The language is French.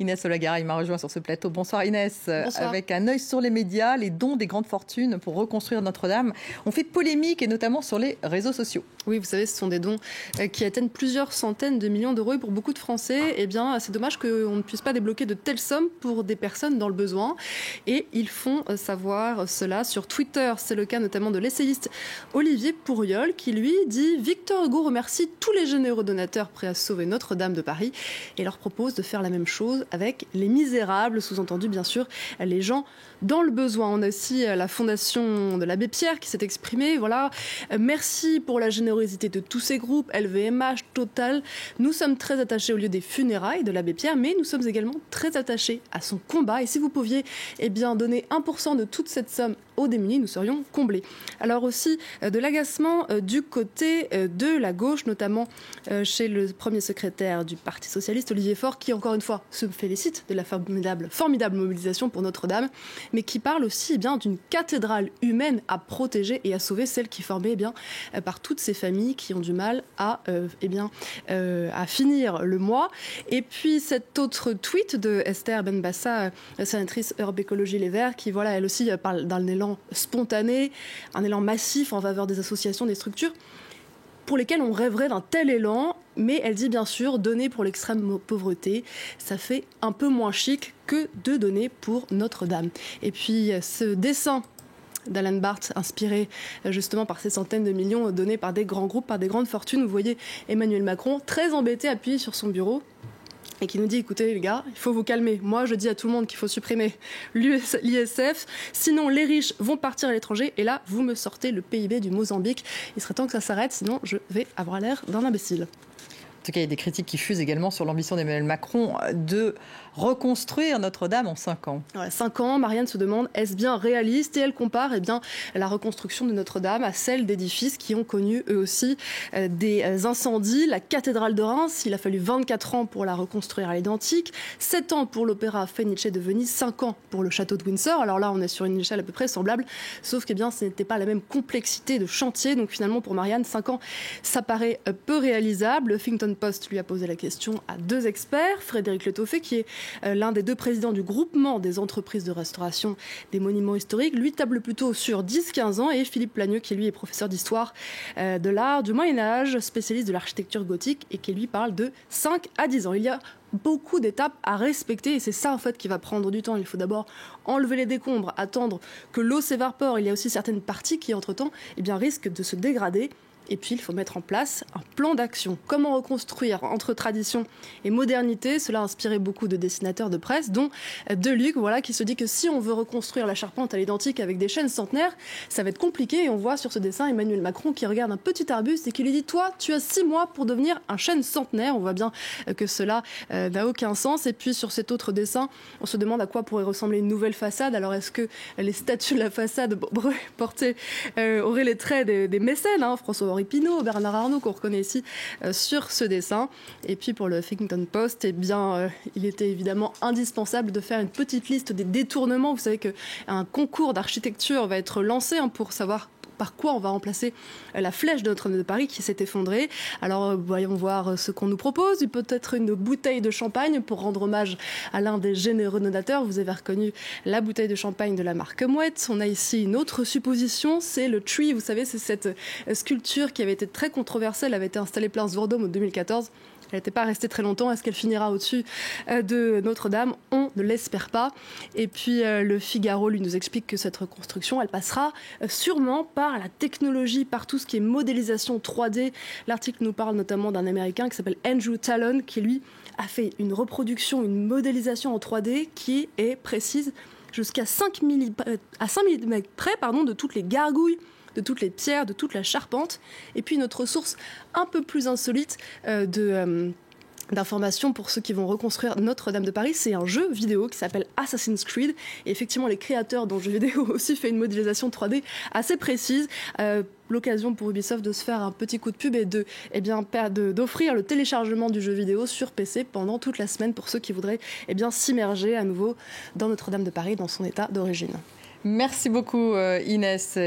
Inès Olagara, il m'a rejoint sur ce plateau. Bonsoir Inès. Bonsoir. Avec un œil sur les médias, les dons des grandes fortunes pour reconstruire Notre-Dame ont fait polémique, et notamment sur les réseaux sociaux. Oui, vous savez, ce sont des dons qui atteignent plusieurs centaines de millions d'euros. Et pour beaucoup de Français, eh bien, c'est dommage qu'on ne puisse pas débloquer de telles sommes pour des personnes dans le besoin. Et ils font savoir cela sur Twitter. C'est le cas notamment de l'essayiste Olivier Pourriol qui, lui, dit « Victor Hugo remercie tous les généreux donateurs prêts à sauver Notre-Dame de Paris et leur propose de faire la même chose avec les misérables, sous-entendu bien sûr les gens dans le besoin. » On a aussi la fondation de l'Abbé Pierre qui s'est exprimée. Voilà, merci pour la générosité de tous ces groupes, LVMH, Total. Nous sommes très attachés au lieu des funérailles de l'Abbé Pierre, mais nous sommes également très attachés à son combat. Et si vous pouviez donner 1% de toute cette somme aux démunis, nous serions comblés. Alors aussi de l'agacement du côté de la gauche, notamment chez le premier secrétaire du Parti socialiste, Olivier Faure, qui encore une fois se félicite de la formidable mobilisation pour Notre-Dame, mais qui parle aussi d'une cathédrale humaine à protéger et à sauver, celle qui est formée par toutes ces familles qui ont du mal à finir le mois. Et puis cet autre tweet de Esther Benbassa, sénatrice Europe Écologie Les Verts, qui elle aussi parle d'un élan spontané, un élan massif en faveur des associations, des structures pour lesquelles on rêverait d'un tel élan, mais elle dit bien sûr donner pour l'extrême pauvreté, ça fait un peu moins chic que de donner pour Notre-Dame. Et puis ce dessin d'Alan Barth, inspiré justement par ces centaines de millions donnés par des grands groupes, par des grandes fortunes. Vous voyez Emmanuel Macron très embêté, appuyé sur son bureau, et qui nous dit, écoutez les gars, il faut vous calmer. Moi, je dis à tout le monde qu'il faut supprimer l'ISF, sinon les riches vont partir à l'étranger, et là, vous me sortez le PIB du Mozambique. Il serait temps que ça s'arrête, sinon je vais avoir l'air d'un imbécile. En tout cas, il y a des critiques qui fusent également sur l'ambition d'Emmanuel Macron de reconstruire Notre-Dame en 5 ans. 5 ans, Marianne se demande, est-ce bien réaliste? Et elle compare la reconstruction de Notre-Dame à celle d'édifices qui ont connu eux aussi des incendies. La cathédrale de Reims, il a fallu 24 ans pour la reconstruire à l'identique, 7 ans pour l'opéra Fenice de Venise, 5 ans pour le château de Windsor. Alors là, on est sur une échelle à peu près semblable, sauf que ce n'était pas la même complexité de chantier. Donc finalement, pour Marianne, 5 ans, ça paraît peu réalisable. Le Huffington Post lui a posé la question à 2 experts, Frédéric Le Toffé, qui est l'un des 2 présidents du groupement des entreprises de restauration des monuments historiques, lui table plutôt sur 10-15 ans, et Philippe Plagneux, qui lui est professeur d'histoire de l'art du Moyen-Âge, spécialiste de l'architecture gothique, et qui lui parle de 5 à 10 ans. Il y a beaucoup d'étapes à respecter, et c'est ça en fait qui va prendre du temps. Il faut d'abord enlever les décombres, attendre que l'eau s'évapore. Il y a aussi certaines parties qui entre-temps risquent de se dégrader. Et puis, il faut mettre en place un plan d'action. Comment reconstruire entre tradition et modernité? Cela a inspiré beaucoup de dessinateurs de presse, dont Deluc, qui se dit que si on veut reconstruire la charpente à l'identique avec des chênes centenaires, ça va être compliqué. Et on voit sur ce dessin Emmanuel Macron qui regarde un petit arbuste et qui lui dit « Toi, tu as 6 mois pour devenir un chêne centenaire ». On voit bien que cela n'a aucun sens. Et puis, sur cet autre dessin, on se demande à quoi pourrait ressembler une nouvelle façade. Alors, est-ce que les statues de la façade auraient les traits des mécènes, François Pinault, Bernard Arnault, qu'on reconnaît ici sur ce dessin. Et puis pour le Huffington Post, il était évidemment indispensable de faire une petite liste des détournements. Vous savez qu'un concours d'architecture va être lancé pour savoir par quoi on va remplacer la flèche de Notre-Dame de Paris qui s'est effondrée. Alors voyons voir ce qu'on nous propose. Peut-être une bouteille de champagne pour rendre hommage à l'un des généreux donateurs. Vous avez reconnu la bouteille de champagne de la marque Mouette. On a ici une autre supposition, c'est le Tree. Vous savez, c'est cette sculpture qui avait été très controversée. Elle avait été installée place Vendôme en 2014. Elle n'était pas restée très longtemps. Est-ce qu'elle finira au-dessus de Notre-Dame? On ne l'espère pas. Et puis le Figaro, lui, nous explique que cette reconstruction, elle passera sûrement par la technologie, par tout ce qui est modélisation 3D. L'article nous parle notamment d'un Américain qui s'appelle Andrew Talon, qui, lui, a fait une reproduction, une modélisation en 3D qui est précise jusqu'à 5 mm près de toutes les gargouilles, de toutes les pierres, de toute la charpente. Et puis notre source un peu plus insolite d'informations pour ceux qui vont reconstruire Notre-Dame de Paris, c'est un jeu vidéo qui s'appelle Assassin's Creed. Et effectivement, les créateurs dans le jeu vidéo ont aussi fait une modélisation 3D assez précise. L'occasion pour Ubisoft de se faire un petit coup de pub et d'offrir le téléchargement du jeu vidéo sur PC pendant toute la semaine pour ceux qui voudraient s'immerger à nouveau dans Notre-Dame de Paris dans son état d'origine. Merci beaucoup Inès.